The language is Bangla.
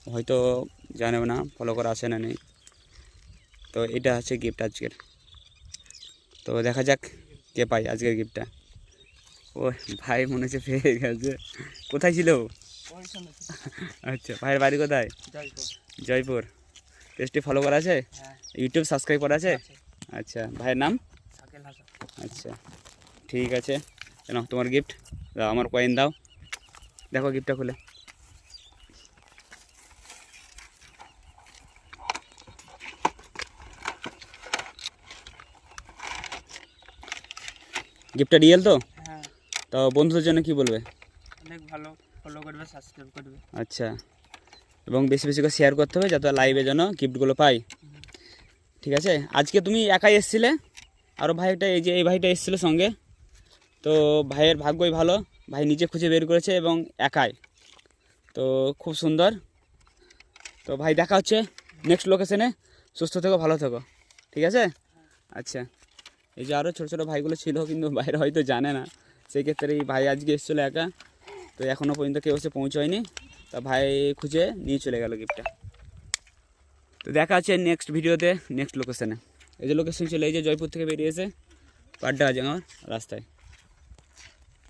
হয়তো জানেও না, ফলো করা আসে না নেই। তো এটা হচ্ছে গিফট আজকের। তো দেখা যাক কে পাই আজকের গিফটটা। ও ভাই মনে হচ্ছে পেয়ে গেছে। কোথায় ছিল? আচ্ছা, ভাইয়ের বাড়ি কোথায়? জয়পুর। পেজটি ফলো করা আছে? ইউটিউব সাবস্ক্রাইব করা আছে? আচ্ছা, ভাইয়ের নাম? আচ্ছা, ঠিক আছে। কেন তোমার গিফট দাও, আমার কয়েন দাও। দেখো গিফটটা খুলে। গিফটটা রিয়েল তো? হ্যাঁ। তো বন্ধুদের জন্য কি বলবে? অনেক ভালো, ফলো করবে, সাবস্ক্রাইব করবে। আচ্ছা, এবং বেশি বেশি করে শেয়ার করতে হবে যাতে লাইভে যেন গিফটগুলো পাই। ঠিক আছে। আজকে তুমি একাই এসেছিলে, আরও ভাইটা এই যে এই ভাইটা এসেছিলো সঙ্গে। তো ভাইয়ের ভাগ্যই ভালো, ভাই নিজে খুঁজে বের করেছে এবং একাই। তো খুব সুন্দর। তো ভাই দেখা হচ্ছে নেক্সট লোকেশনে। সুস্থ থেকো, ভালো থেকো, ঠিক আছে? আচ্ছা, এই যে আরও ছোটো ছোটো ভাইগুলো ছিল কিন্তু বাইরে হয়তো জানে না, সেই ক্ষেত্রে এই ভাই আজকে এসেছিলো একা। তো এখনও পর্যন্ত কেউ এসে পৌঁছয়নি। তা ভাই খুঁজে নিয়ে চলে গেল গিফটটা। তো দেখা আছে নেক্সট ভিডিওতে, নেক্সট লোকেশনে। এই যে লোকেশন ছিল, এই যে জয়পুর থেকে বেরিয়েছে পাড্ডা আছে আমার রাস্তায়।